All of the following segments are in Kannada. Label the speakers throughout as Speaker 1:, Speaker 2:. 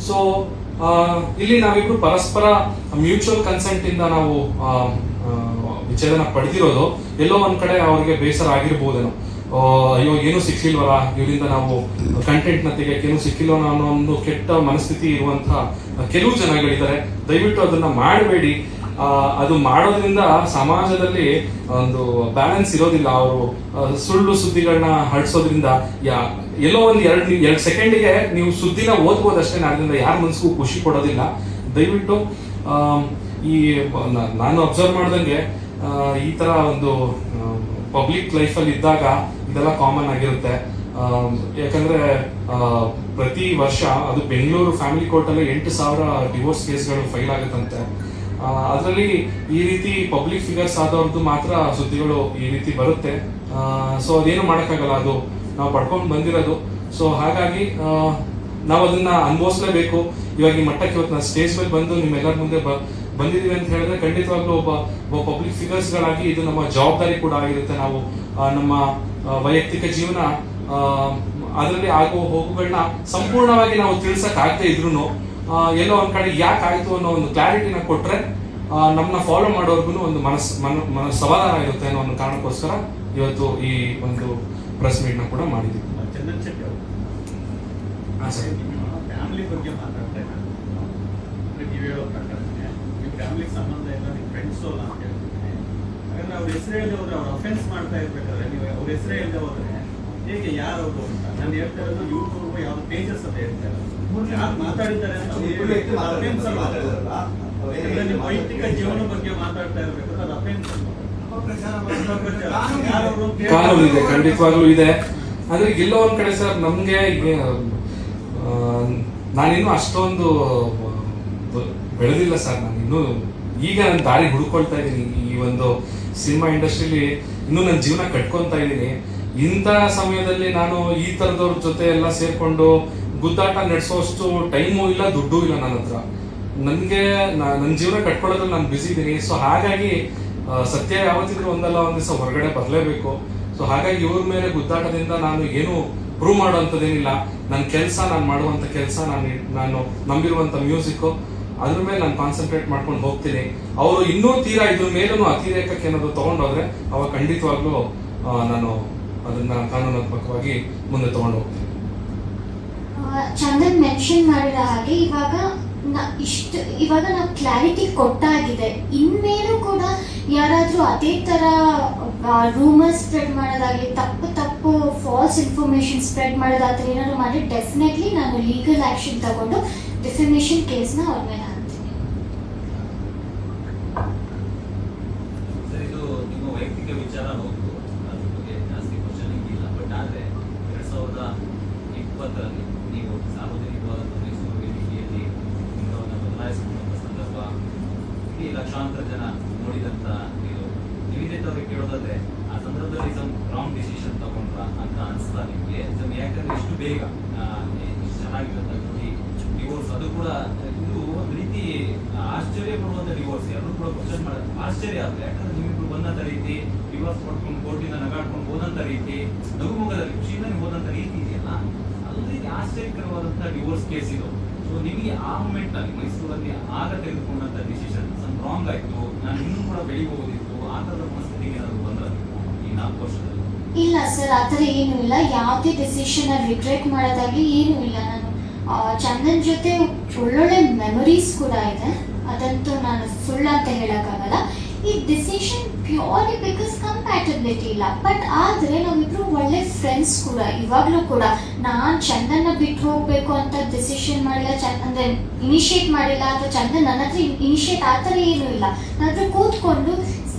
Speaker 1: ಸೊ ಇಲ್ಲಿ ನಾವಿಬ್ರು ಪರಸ್ಪರ ಮ್ಯೂಚುವಲ್ ಕನ್ಸೆಂಟ್ ಇಂದ ನಾವು ವಿಚ್ಛೇದನ ಪಡೆದಿರೋದು. ಎಲ್ಲೋ ಒಂದ್ ಕಡೆ ಅವ್ರಿಗೆ ಬೇಸರ ಆಗಿರ್ಬೋದೇನೋ, ಅಯ್ಯೋ ಏನೂ ಸಿಕ್ಕಿಲ್ವಲ್ಲ, ಇವರಿಂದ ನಾವು ಕಂಟೆಂಟ್ ನ ತೆಗೆಯಕ್ಕೆ ಏನೂ ಸಿಕ್ಕಿಲ್ವ ಅನ್ನೋ ಒಂದು ಕೆಟ್ಟ ಮನಸ್ಥಿತಿ ಇರುವಂತಹ ಕೆಲವು ಜನಗಳಿದ್ದಾರೆ. ದಯವಿಟ್ಟು ಅದನ್ನ ಮಾಡಬೇಡಿ. ಅದು ಮಾಡೋದ್ರಿಂದ ಸಮಾಜದಲ್ಲಿ ಒಂದು ಬ್ಯಾಲೆನ್ಸ್ ಇರೋದಿಲ್ಲ. ಅವರು ಸುಳ್ಳು ಸುದ್ದಿಗಳನ್ನ ಹರಡಿಸೋದ್ರಿಂದ ಎಲ್ಲೋ ಒಂದು ಎರಡು ಸೆಕೆಂಡಿಗೆ ನೀವು ಸುದ್ದಿನ ಓದ್ಬೋದಷ್ಟೇ, ಅದರಿಂದ ಯಾರ ಮನಸ್ಸಿಗೂ ಖುಷಿ ಕೊಡೋದಿಲ್ಲ. ದಯವಿಟ್ಟು ನಾನು ಅಬ್ಸರ್ವ್ ಮಾಡ್ದಂಗೆ ಈ ತರ ಒಂದು ಪಬ್ಲಿಕ್ ಲೈಫಲ್ಲಿ ಇದ್ದಾಗ ಇದೆಲ್ಲ ಕಾಮನ್ ಆಗಿರುತ್ತೆ. ಯಾಕಂದ್ರೆ ಪ್ರತಿ ವರ್ಷ ಅದು ಬೆಂಗಳೂರು ಫ್ಯಾಮಿಲಿ ಕೋರ್ಟ್ ಅಲ್ಲಿ 8,000 ಡಿವೋರ್ಸ್ ಕೇಸ್ಗಳು ಫೈಲ್ ಆಗುತ್ತಂತೆ. ಅದರಲ್ಲಿ ಈ ರೀತಿ ಪಬ್ಲಿಕ್ ಫಿಗರ್ಸ್ ಆದವ್ರದ್ದು ಮಾತ್ರ ಸುದ್ದಿಗಳು ಈ ರೀತಿ ಬರುತ್ತೆ. ಸೊ ಅದೇನು ಮಾಡೋಕ್ಕಾಗಲ್ಲ, ಅದು ನಾವು ಪಡ್ಕೊಂಡು ಬಂದಿರೋದು. ಸೊ ಹಾಗಾಗಿ ನಾವು ಅದನ್ನ ಅನುಭವಿಸ್ಲೇಬೇಕು. ಇವಾಗ ಈ ಮಟ್ಟಕ್ಕೆ ಇವತ್ತು ನಾನು ಸ್ಟೇಜ್ ಮೇಲೆ ಬಂದು ನಿಮ್ಮೆಲ್ಲರ ಮುಂದೆ ಬಂದಿದ್ದೀವಿ ಅಂತ ಹೇಳಿದ್ರೆ ಖಂಡಿತವಾಗ್ಲೂ ಒಬ್ಬ ಪಬ್ಲಿಕ್ ಫಿಗರ್ಸ್ ಗಳಾಗಿ ಇದು ನಮ್ಮ ಜವಾಬ್ದಾರಿ ಕೂಡ ಆಗಿರುತ್ತೆ. ನಾವು ನಮ್ಮ ವೈಯಕ್ತಿಕ ಜೀವನ ಅದರಲ್ಲಿ ಆಗುವ ಹೋಗುಗಳನ್ನ ಸಂಪೂರ್ಣವಾಗಿ ನಾವು ತಿಳಿಸಕ್ ಆಗದೆ ಇದ್ರು ಎಲ್ಲೋ ಒಂದ್ ಕಡೆ ಯಾಕೆ ಆಯ್ತು ಅನ್ನೋ ಒಂದು ಕ್ಲಾರಿಟಿನ ಕೊಟ್ರೆ ನಮ್ಮನ್ನ ಫಾಲೋ ಮಾಡೋರ್ಗು ಒಂದು ಸಮಾಧಾನ ಇರುತ್ತೆ ಅನ್ನೋ ಒಂದು ಕಾರಣಕ್ಕೋಸ್ಕರ ಇವತ್ತು ಈ ಒಂದು ಪ್ರೆಸ್ ಮೀಟ್ ನ ಕೂಡ ಮಾಡಿದ್ವಿ.
Speaker 2: ಚಂದನ್ ಶೆಟ್ಟಿ ಅವರು ಫ್ಯಾಮಿಲಿ ಬಗ್ಗೆ ಮಾತಾಡ್ತಾ ಇದ್ದಾರೆ. ನೀವು ಹೇಳೋ ಪ್ರಕಾರ ನಿಮ್ಮ ಫ್ಯಾಮಿಲಿ ಸಂಬಂಧ ಎಲ್ಲ ನಿಮ್ಮ ಫ್ರೆಂಡ್ಸ್ ಅಲ್ಲ ಅಂತ ಹೇಳ್ತಿದ್ದೀನಿ. ಹಾಗಾದ್ರೆ ಅವ್ರ ಹೆಸರು ಹೇಳಿದವರು ಅವ್ರು ಅಫೆನ್ಸ್ ಮಾಡ್ತಾ ಇರ್ಬೇಕಾದ್ರೆ ನೀವು ಅವ್ರ ಹೆಸರು ಹೇಳಿದೆ ಹೋದ್ರೆ ಹೇಗೆ ಯಾರವರು ಅಂತ ನಾನು ಹೇಳ್ತಾ ಇರೋದು ಯೂಟ್ಯೂಬ್ ಯಾವ ಪೇಜಸ್ ಅಂತ ಹೇಳ್ತಾ ಇರೋದು ಯಾರು ಮಾತಾಡಿದ್ದಾರೆ ಅಂತ ನಿಮ್ಮ ವೈಯಕ್ತಿಕ ಜೀವನ ಬಗ್ಗೆ ಮಾತಾಡ್ತಾ ಇರ್ಬೇಕಾದ್ರೆ ಅದು ಅಫೆನ್ಸ್
Speaker 1: ಕಾನೂನು ಇದೆ, ಖಂಡಿತವಾಗ್ಲೂ ಇದೆ. ಆದ್ರೆ ಎಲ್ಲೋ ಒಂದ್ ಕಡೆ ಸರ್ ನಮ್ಗೆ ನಾನಿನ್ನು ಅಷ್ಟೊಂದು ಬೆಳೆದಿಲ್ಲ ಸರ್. ನಾನು ಇನ್ನೂ ಈಗ ನನ್ನ ದಾರಿ ಹುಡುಕೊಳ್ತಾ ಇದ್ದೀನಿ. ಈ ಒಂದು ಸಿನಿಮಾ ಇಂಡಸ್ಟ್ರಿಲಿ ಇನ್ನೂ ನನ್ನ ಜೀವನ ಕಟ್ಕೊಂತಾ ಇದ್ದೀನಿ. ಇಂಥ ಸಮಯದಲ್ಲಿ ನಾನು ಈ ತರದವ್ರ ಜೊತೆ ಎಲ್ಲ ಸೇರ್ಕೊಂಡು ಗುದ್ದಾಟ ನಡೆಸೋಷ್ಟು ಟೈಮು ಇಲ್ಲ, ದುಡ್ಡು ಇಲ್ಲ ನನ್ನ ಹತ್ರ. ನನ್ಗೆ ನನ್ನ ಜೀವನ ಕಟ್ಕೊಳ್ಳೋದ್ರಲ್ಲಿ ನಾನು ಬಿಸಿ ಇದ್ದೀನಿ. ಸೊ ಹಾಗಾಗಿ ಸತ್ಯ ಯಾವತ್ತಿದ್ರು ಒಂದಲ್ಲ ಒಂದ್ ದಿವಸ ಹೊರಗಡೆ ಬರಲೇಬೇಕು. ಸೊ ಹಾಗಾಗಿ ಇವ್ರ ಮೇಲೆ ಗುದ್ದಾಟದಿಂದ ನಾನು ಏನು ಪ್ರೂವ್ ಮಾಡುವಂಥದ್ದೇನಿಲ್ಲ. ನನ್ನ ಕೆಲಸ, ನಾನು ಮಾಡುವಂತ ಕೆಲಸ, ನಾನು ನಂಬಿರುವಂತ ಮ್ಯೂಸಿಕ್, ಅದ್ರ ಮೇಲೆ ನಾನು ಕಾನ್ಸಂಟ್ರೇಟ್ ಮಾಡ್ಕೊಂಡು ಹೋಗ್ತೀನಿ. ಅವರು ಇನ್ನೂ ತೀರಾ ಇದ್ರ ಮೇಲೂ ಅತಿರೇಕಕ್ಕೆ ಏನಾದ್ರು ತಗೊಂಡೋದ್ರೆ ಅವಾಗ ಖಂಡಿತವಾಗ್ಲೂ ನಾನು ಅದನ್ನ ಕಾನೂನಾತ್ಮಕವಾಗಿ ಮುಂದೆ ತಗೊಂಡು ಹೋಗ್ತೀನಿ.
Speaker 3: ಚಂದನ್ ಮೆನ್ಷನ್ ಮಾಡಿದ ಹಾಗೆ ಇವಾಗ ನಾವು ಕ್ಲಾರಿಟಿ ಕೊಟ್ಟಾಗಿದೆ. ಇನ್ಮೇಲೂ ಕೂಡ ಯಾರಾದ್ರೂ ಅದೇ ತರ ರೂಮರ್ಸ್ ಸ್ಪ್ರೆಡ್ ಮಾಡೋದಾಗ್ಲಿ, ತಪ್ಪು ಫಾಲ್ಸ್ ಇನ್ಫಾರ್ಮೇಶನ್ ಸ್ಪ್ರೆಡ್ ಮಾಡೋದಾದ್ರೆ ಏನಾದ್ರು ಮಾಡಿ ಡೆಫಿನೆಟ್ಲಿ ನಾನು ಲೀಗಲ್ ಆಕ್ಷನ್ ತಗೊಂಡು ಡಿಫಮೇಷನ್ ಕೇಸ್ನ ಅವ್ರ ಮೇಲೆ ಹಾಕ್ತೀನಿ.
Speaker 4: ಇದು ನಿಮ್ಮ ವೈಯಕ್ತಿಕ ವಿಚಾರ ಹೋಗ್ತು, ಅದ್ರ ಬಗ್ಗೆ ಜಾಸ್ತಿ ಕ್ವಶನ್ ಇಲ್ಲ. ಬಟ್ ಆದ್ರೆ 2020ರಲ್ಲಿ ನೀವು ಸಾರ್ವಜನಿಕವಾದ ಮೈಸೂರು ವೇದಿಕೆಯಲ್ಲಿ ಲಿಂಗವನ್ನು ಬದಲಾಯಿಸಿಕೊಂಡ ಸಂದರ್ಭ ಇಡೀ ಲಕ್ಷಾಂತರ ಜನ ನೋಡಿದಂತ ಇದು ನಿವೇದಿತವ್ರಿಗೆ ಕೇಳೋದಾದ್ರೆ ಆ ಸಂದರ್ಭದಲ್ಲಿ ರಾಂಗ್ ಡಿಸಿಷನ್ ತಗೊಂಡ್ರ ಅಂತ ಅನ್ಸ್ತಾ ನಿಮ್ಗೆ? ಯಾಕಂದ್ರೆ ಇಷ್ಟು ಬೇಗ ಇಷ್ಟು ಚೆನ್ನಾಗಿರುವಂತ ಡಿವೋರ್ಸ್, ಅದು ಕೂಡ ಇದು ಒಂದು ರೀತಿ ಆಶ್ಚರ್ಯ ಪಡುವಂತ ಡಿವೋರ್ಸ್. ಎಲ್ಲರೂ ಕೂಡ ಕ್ವಶನ್ ಮಾಡ ಆಶ್ಚರ್ಯ ಆದ್ರೆ, ಯಾಕಂದ್ರೆ ನಿಮ್ಮಿಬ್ರು ಬಂದಂತ ರೀತಿ ಡಿವೋರ್ಸ್ ಪಡ್ಕೊಂಡು ಕೋರ್ಟಿಂದ ನಗಾಡ್ಕೊಂಡು ಹೋದಂತ ರೀತಿ, ನಗುಮುಖದಲ್ಲಿ ಖುಷಿಯಿಂದ ನೀವು ಹೋದಂತ ರೀತಿ ಇದೆಯಲ್ಲ, ಅದೊಂದು ರೀತಿ ಆಶ್ಚರ್ಯಕರವಾದಂತ ಡಿವೋರ್ಸ್ ಕೇಸ್ ಇದು. ಸೊ ನಿಮಗೆ ಆ ಮೂಮೆಂಟ್ ನಲ್ಲಿ ಮೈಸೂರಲ್ಲಿ ಆಗ ತೆಗೆದುಕೊಂಡಂತ ಡಿಸಿಷನ್ ರಾಂಗ್ ಆಯ್ತು, ನಾನು ಇನ್ನೂ ಕೂಡ ಬೆಳಿಬಹುದಿತ್ತು, ಆ ತರದ ಮನಸ್ಥಿತಿಗೆ ಏನಾದ್ರು ಬಂದ್ರ ಈ 4 ವರ್ಷದಲ್ಲಿ?
Speaker 3: ಇಲ್ಲ ಸರ್, ಆತರ ಏನು ಇಲ್ಲ. ಯಾವುದೇ ಡಿಸಿಷನ್ ರಿಗ್ರೆಟ್ ಮಾಡೋದಾಗ್ಲಿ ಏನು ಇಲ್ಲ. ನಾನು ಚಂದನ್ ಜೊತೆ ಒಳ್ಳೊಳ್ಳೆ ಮೆಮೊರೀಸ್ ಕೂಡ ಇದೆ, ಅದಂತೂ ನಾನು ಸುಳ್ಳು ಅಂತ ಹೇಳಕ್ಕಾಗಲ್ಲ. ಈ ಡಿಸಿಷನ್ ಪ್ಯೂರ್ಲಿ ಬಿಕಾಸ್ ಕಂಪ್ಯಾಟಬಿಲಿಟಿ ಇಲ್ಲ. ಬಟ್ ಆದ್ರೆ ನಾವಿಬ್ರು ಒಳ್ಳೆ ಫ್ರೆಂಡ್ಸ್ ಕೂಡ ಇವಾಗ್ಲೂ ಕೂಡ. ನಾನ್ ಚಂದನ್ನ ಬಿಟ್ಟು ಹೋಗ್ಬೇಕು ಅಂತ ಡಿಸಿಷನ್ ಮಾಡಿಲ್ಲ, ಅಂದ್ರೆ ಇನಿಷಿಯೇಟ್ ಮಾಡಿಲ್ಲ, ಅಥವಾ ಚಂದನ್ ನನ್ನ ಹತ್ರ ಇನಿಷಿಯೇಟ್ ಆತರ ಏನು ಇಲ್ಲ. ನನ್ನ ಕೂತ್ಕೊಂಡು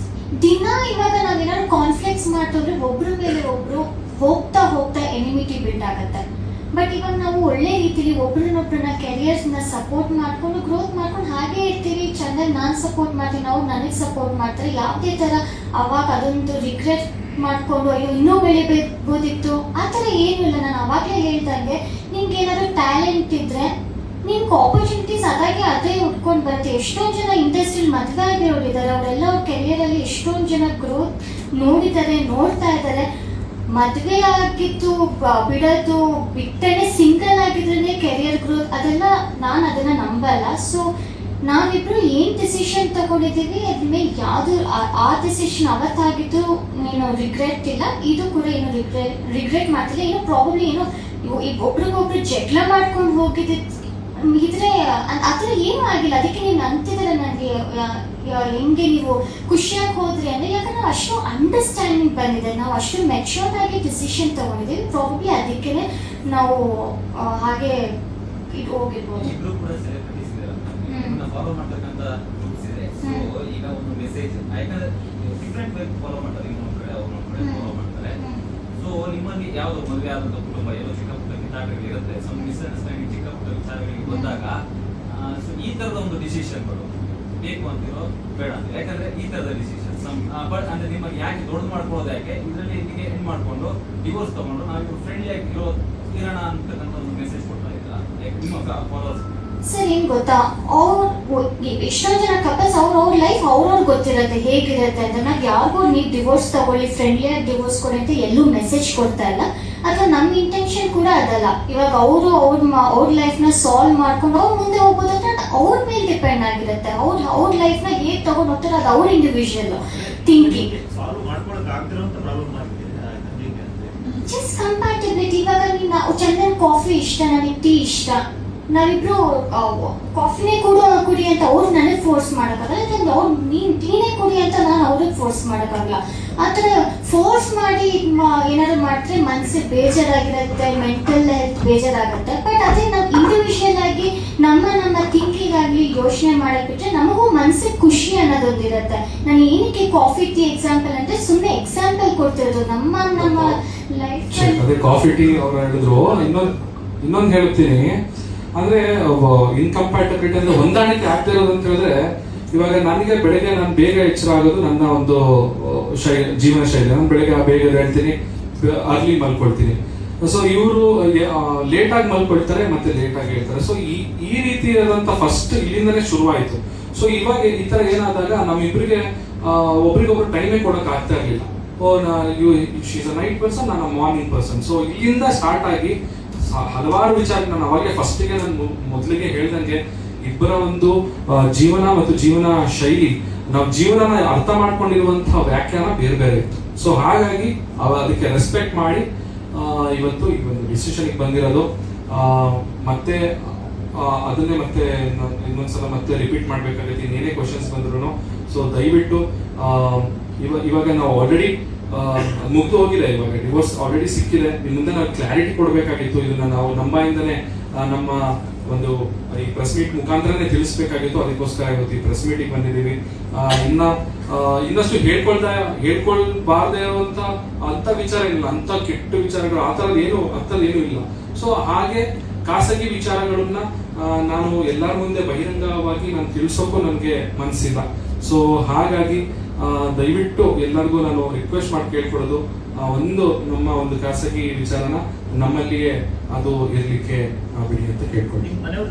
Speaker 3: ದಿನ ಇವಾಗ ನಾವೇನಾದ್ರು ಕಾನ್ಫ್ಲಿಕ್ಟ್ಸ್ ಮಾಡ್ತಂದ್ರೆ ಒಬ್ರ ಮೇಲೆ ಒಬ್ರು ಹೋಗ್ತಾ ಎನಿಮಿಟಿ ಬಿಲ್ಡ್ ಆಗತ್ತೆ. ಬಟ್ ಇವಾಗ ನಾವು ಒಳ್ಳೆ ರೀತಿಲಿ ಒಬ್ರನ್ನೊಬ್ರನ್ನ ಕೆರಿಯರ್ಸ್ನ ಸಪೋರ್ಟ್ ಮಾಡ್ಕೊಂಡು ಗ್ರೋತ್ ಮಾಡ್ಕೊಂಡು ಹಾಗೆ ಇರ್ತೀವಿ. ಚಂದನ್ ನಾನು ಸಪೋರ್ಟ್ ಮಾಡ್ತೀನಿ, ಅವ್ರು ನನಗೆ ಸಪೋರ್ಟ್ ಮಾಡ್ತಾರೆ. ಯಾವುದೇ ತರ ಅವಾಗ ಅದೊಂದು ರಿಗ್ರೆಟ್ ಮಾಡ್ಕೊಂಡು ಅಯ್ಯೋ ಇನ್ನೂ ಬೆಳಿಬೋದಿತ್ತು ಆ ಥರ ಏನೂ ಇಲ್ಲ. ನಾನು ಅವಾಗಲೇ ಹೇಳ್ದಂಗೆ ನಿಮ್ಗೆ ಏನಾದ್ರು ಟ್ಯಾಲೆಂಟ್ ಇದ್ರೆ ನಿಮ್ಗೆ ಆಪರ್ಚುನಿಟೀಸ್ ಅದೇ ಉಟ್ಕೊಂಡು ಬರುತ್ತೆ. ಎಷ್ಟೊಂದು ಜನ ಇಂಡಸ್ಟ್ರಿಯಲ್ಲಿ ಮದುವೆ ಆಗಿರೋರಿದ್ದಾರೆ, ಅವರೆಲ್ಲ ಅವ್ರ ಕೆರಿಯರಲ್ಲಿ ಎಷ್ಟೊಂದು ಜನ ಗ್ರೋತ್ ನೋಡಿದ್ದಾರೆ, ನೋಡ್ತಾ ಇದ್ದಾರೆ. ಮದುವೆ ಆಗಿದ್ದು ಬಿಡೋದು ಬಿಟ್ಟರೆ ಸಿಂಗಲ್ ಆಗಿದ್ರೆ ಕೆರಿಯರ್ ಗ್ರೋತ್ ಅದೆಲ್ಲ ನಾನು ಅದನ್ನ ನಂಬಲ್ಲ. ಸೊ ನಾವಿಬ್ರು ಏನ್ ಡಿಸಿಷನ್ ತಗೊಂಡಿದ್ದೀವಿ ಅದ್ರ ಮೇಲೆ ಯಾವ್ದು ಆ ಡಿಸಿಷನ್ ಅವತ್ತಾಗಿದ್ದು ಏನು ರಿಗ್ರೆಟ್ ಇಲ್ಲ, ಇದು ಕೂಡ ಏನು ರಿಗ್ರೆಟ್ ಮಾಡ್ತಿಲ್ಲ. ಏನೋ ಪ್ರಾಬ್ಲಿ ಏನೋ ಒಬ್ರಿಗೊಬ್ರು ಜಗಳ ಮಾಡ್ಕೊಂಡು ಹೋಗಿದ್ದೆ ಇದ್ರೆ ಅದ್ರ ಏನೂ ಆಗಿಲ್ಲ. ಅದಕ್ಕೆ ನೀವು ಅಂತಿದ್ರೆ ನನಗೆ ಹೆಂಗೆ ನೀವು ಖುಷಿಯಾಗಿ ಹೋದ್ರಿ ಅಂದ್ರೆ ಯಾಕಂದ್ರೆ ನಾವು ಅಷ್ಟು ಅಂಡರ್ಸ್ಟ್ಯಾಂಡಿಂಗ್ ಬಂದಿದೆ, ನಾವು ಅಷ್ಟು ಮೆಚೂರ್ ಆಗಿ ಡಿಸಿಷನ್ ತಗೊಂಡಿದ್ದೀವಿ. ಪ್ರಾಬಬ್ಲಿ ಅದಕ್ಕೆ ನಾವು ಹಾಗೆ ಇದು ಹೋಗಿರ್ಬೋದು.
Speaker 4: ಇಬ್ರು ಕೂಡ ಸೆಲೆಬ್ರಿಟೀಸ್ ಇದ್ದಾರೆ, ಫಾಲೋ ಮಾಡ್ತಕ್ಕಂಥ ಗ್ರೂಪ್ಸ್ ಇದೆ. ಸೊ ಈಗ ಒಂದು ಮೆಸೇಜ್ ಯಾಕಂದ್ರೆ ಡಿಫ್ರೆಂಟ್ ವೇ ಫಾಲೋ ಮಾಡ್ತಾರೆ, ಇನ್ನೊಂದ್ ಕಡೆ ಅವ್ರ ಕಡೆ ಫಾಲೋ ಮಾಡ್ತಾರೆ. ಸೊ ನಿಮ್ಮಲ್ಲಿ ಯಾವ್ದು ಮದುವೆ ಆದಂತ ಕುಟುಂಬ ಎಲ್ಲೋ ಚಿಕ್ಕ ಪುಟ್ಟ ಕಿತ್ತಾಟಗಳಿರುತ್ತೆ, ಸೊ ಮಿಸ್ಅಂಡರ್ಸ್ಟ್ಯಾಂಡಿಂಗ್ ಚಿಕ್ಕ ಪುಟ್ಟ ವಿಚಾರಗಳಿಗೆ ಬಂದಾಗ ಸೊ ಈ ತರದ ಒಂದು ಡಿಸಿಷನ್ಗಳು ಬೇಕು ಅಂತಿರೋ ಬೇಡ ಅಂತ, ಯಾಕಂದ್ರೆ ಈ ತರದ ಡಿಸಿಷನ್ ಬಟ್ ಅಂದ್ರೆ ನಿಮಗೆ ಯಾಕೆ ದೊಡ್ಡದು ಮಾಡ್ಕೊಳ್ಳೋದು, ಯಾಕೆ ಇದರಲ್ಲಿ ನಿಮಗೆ ಎಂಡ್ ಮಾಡ್ಕೊಂಡು ಡಿವೋರ್ಸ್ ತಗೊಂಡು ನಾವು ಫ್ರೆಂಡ್ಲಿ ಆಗಿ ಇರೋಣ ಅಂತಕ್ಕಂಥ ಒಂದು ಮೆಸೇಜ್ ಕೊಡ್ತಾ ಇದ್ದೀರಾ ನಿಮ್ಮ ಫಾಲೋವರ್ಸ್?
Speaker 3: ಸರ್ ಏನ್ ಗೊತ್ತಾ, ಎಷ್ಟೊಂದು ಜನ ಕಪಲ್ಸ್ ಅವ್ರ ಲೈಫ್ ಅವ್ರವ್ರಿಗೆ ಗೊತ್ತಿರುತ್ತೆ ಹೇಗಿರುತ್ತೆ ಅಂತ. ನಾವು ಯಾರಿಗೂ ನೀವು ಡಿವೋರ್ಸ್ ತಗೊಳ್ಳಿ, ಫ್ರೆಂಡ್ಲಿಯಾಗಿ ಡಿವೋರ್ಸ್ ಕೊಡಿ ಅಂತ ಎಲ್ಲೂ ಮೆಸೇಜ್ ಕೊಡ್ತಾ ಇಲ್ಲ. ಅಥವಾ ನಮ್ಮ ಇಂಟೆನ್ಷನ್ ಕೂಡ ಅದಲ್ಲ. ಇವಾಗ ಅವರು ಅವ್ರ ಲೈಫ್ನ ಸಾಲ್ವ್ ಮಾಡ್ಕೊಂಡು ಅವ್ರು ಮುಂದೆ ಹೋಗ್ಬೋದು ಅಂತ ಅವ್ರ ಮೇಲೆ ಡಿಪೆಂಡ್ ಆಗಿರುತ್ತೆ. ಅವ್ರ ಲೈಫ್ನ ಹೇಗೆ ತಗೊಂಡು ಹೋಗ್ತಾರೆ ಅದು ಅವ್ರ ಇಂಡಿವಿಜುವಲ್ ಥಿಂಕಿಂಗ್.
Speaker 2: ಸಾಲ್ವ್ ಮಾಡ್ಕೊಳಕ್ ಆಗ್ತಿರೋಂತ ಪ್ರಾಬ್ಲಮ್ ಆಗಿದೆ
Speaker 3: ಜಸ್ಟ್ ಕಂಪ್ಯಾಟಿಬಿಲಿಟಿ. ಇವಾಗ ನೀವು ಚಂದನ್ ಕಾಫಿ ಇಷ್ಟ, ನನಗೆ ಟೀ ಇಷ್ಟ, ನಾವಿಬ್ರು ಕಾಫಿನೇ ಕುಡಿ ಅಂತ ಅವ್ರು ನನಗೆ ಫೋರ್ಸ್ ಮಾಡೋಕ್ಕಾಗಲ್ಲ, ಯಾಕಂದ್ರೆ ಅವ್ರು ನೀನು ಟೀನೇ ಕುಡಿ ಅಂತ ನಾನು ಅವ್ರಿಗೆ ಫೋರ್ಸ್ ಮಾಡೋಕ್ಕಾಗಲ್ಲ. ಆ ಥರ ಫೋರ್ಸ್ ಮಾಡಿ ಏನಾದ್ರು ಮಾಡಿದ್ರೆ ಮನಸ್ಸಿಗೆ ಬೇಜಾರಾಗಿರುತ್ತೆ, ಮೆಂಟಲ್ ಹೆಲ್ತ್ ಬೇಜಾರಾಗುತ್ತೆ. ಬಟ್ ಅದೇ ನಾವು ಇಂಡಿವಿಜುವಲ್ ಆಗಿ ನಮ್ಮ ಥಿಂಕಿಂಗ್ ಆಗಲಿ ಯೋಚನೆ ಮಾಡಕ್ ಬಿಟ್ರೆ ನಮಗೂ ಮನಸ್ಸಿಗೆ ಖುಷಿ ಅನ್ನೋದೊಂದಿರುತ್ತೆ. ನಾನು ಏನಕ್ಕೆ ಕಾಫಿ ಟೀ ಎಕ್ಸಾಂಪಲ್ ಅಂದ್ರೆ ಸುಮ್ಮನೆ ಎಕ್ಸಾಂಪಲ್ ಕೊಡ್ತಿರೋದು ನಮ್ಮ ಲೈಫ್.
Speaker 1: ಅದೇ ಕಾಫಿ ಟೀ ಅವ್ರು ಹೇಳಿದ್ರು. ಇನ್ನೊಂದು ಹೇಳ್ತೀನಿ ಅಂದ್ರೆ ಇನ್ಕಂಪ್ಯಾಟಬಿಲಿಟಿ ಅಂದ್ರೆ ಹೊಂದಾಣಿಕೆ ಆಗ್ತಾ ಇರೋದು ಅಂತ ಹೇಳಿದ್ರೆ, ಇವಾಗ ನನಗೆ ಬೆಳಗ್ಗೆ ನಾನು ಬೇಗ ಎಚ್ಚರ ಆಗೋದು ನನ್ನ ಒಂದು ಜೀವನ ಶೈಲಿ. ನಾನು ಬೆಳಗ್ಗೆ ಬೇಗ ಹೇಳ್ತೀನಿ, ಅರ್ಲಿ ಮಲ್ಕೊಳ್ತೀನಿ. ಸೊ ಇವರು ಲೇಟ್ ಆಗಿ ಮಲ್ಕೊಳ್ತಾರೆ ಮತ್ತೆ ಲೇಟ್ ಆಗಿ ಹೇಳ್ತಾರೆ. ಸೊ ಈ ರೀತಿಯಾದಂತ ಫಸ್ಟ್ ಇಲ್ಲಿಂದನೇ ಶುರುವಾಯಿತು. ಸೊ ಇವಾಗ ಈ ತರ ಏನಾದಾಗ ನಮ್ಮಿಬ್ಬರಿಗೆ ಒಬ್ರಿಗೊಬ್ರು ಟೈಮೇ ಕೊಡಕ್ ಆಗ್ತಾ ಇರ್ಲಿಲ್ಲ. ಶೀಸ್ ಅ ನೈಟ್ ಪರ್ಸನ್, ನಾನು ಮಾರ್ನಿಂಗ್ ಪರ್ಸನ್. ಸೊ ಇಲ್ಲಿಂದ ಸ್ಟಾರ್ಟ್ ಆಗಿ ಹಲವಾರು ವಿಚಾರ ನಾನು ಅವಾಗೆ ಫಸ್ಟಿಗೆ ನಾನು ಮೊದಲಿಗೆ ಹೇಳ್ದಂಗೆ ಇಬ್ಬರ ಒಂದು ಜೀವನ ಮತ್ತು ಜೀವನ ಶೈಲಿ, ನಾವು ಜೀವನನ ಅರ್ಥ ಮಾಡ್ಕೊಂಡಿರುವಂತಹ ವ್ಯಾಖ್ಯಾನ ಬೇರೆ ಬೇರೆ ಇತ್ತು. ಸೊ ಹಾಗಾಗಿ ಅದಕ್ಕೆ ರೆಸ್ಪೆಕ್ಟ್ ಮಾಡಿ ಇವತ್ತು ಈ ಒಂದು ಡಿಸಿಷನ್ಗೆ ಬಂದಿರೋದು. ಮತ್ತೆ ಅದನ್ನೇ ಮತ್ತೆ ಇನ್ನೊಂದ್ಸಲ ಮತ್ತೆ ರಿಪೀಟ್ ಮಾಡ್ಬೇಕಾಗತ್ತೆ ಇನ್ನೇನೇ ಕ್ವಶನ್ಸ್ ಬಂದ್ರು. ಸೊ ದಯವಿಟ್ಟು ಇವಾಗ ನಾವು ಆಲ್ರೆಡಿ ಮುಗ್ದು ಹೋಗಿದೆ, ಇವಾಗ ಡಿವೋರ್ಸ್ ಆಲ್ರೆಡಿ ಸಿಕ್ಕಿದೆ. ಇನ್ನು ಮುಂದೆ ನಾವು ಕ್ಲಾರಿಟಿ ಕೊಡಬೇಕಾಗಿತ್ತು. ಇದನ್ನ ನಾವು ನಮ್ಮಿಂದನೇ ನಮ್ಮ ಒಂದು ಈ ಪ್ರೆಸ್ ಮೀಟ್ ಮುಖಾಂತರನೇ ತಿಳಿಸ್ಬೇಕಾಗಿತ್ತು. ಅದಕ್ಕೋಸ್ಕರ ಇವತ್ತು ಈ ಪ್ರೆಸ್ ಮೀಟಿಗೆ ಬಂದಿದ್ದೀವಿ. ಇನ್ನಷ್ಟು ಹೇಳ್ಕೊಳ್ಬಾರ್ದೇ ಇರುವಂತ ಅಂತ ವಿಚಾರ ಇಲ್ಲ, ಅಂತ ಕೆಟ್ಟ ವಿಚಾರಗಳು ಆ ಥರದ್ದು ಏನು ಇಲ್ಲ. ಸೊ ಹಾಗೆ ಖಾಸಗಿ ವಿಚಾರಗಳನ್ನ ನಾನು ಎಲ್ಲರ ಮುಂದೆ ಬಹಿರಂಗವಾಗಿ ನಾನು ತಿಳಿಸೋಕ್ಕೂ ನನಗೆ ಮನಸ್ಸಿಲ್ಲ. ಸೊ ಹಾಗಾಗಿ ದಯವಿಟ್ಟು ಎಲ್ಲರಿಗೂ ನಾನು ರಿಕ್ವೆಸ್ಟ್ ಮಾಡಿ ಕೇಳ್ಕೊಡೋದು, ನಮ್ಮ ಒಂದು ಖಾಸಗಿ ವಿಚಾರನ ನಮ್ಮಲ್ಲಿಯೇ ಅದು ಇರ್ಲಿಕ್ಕೆ ಬಿಡಿ ಅಂತ ಕೇಳ್ಕೊಡಿ.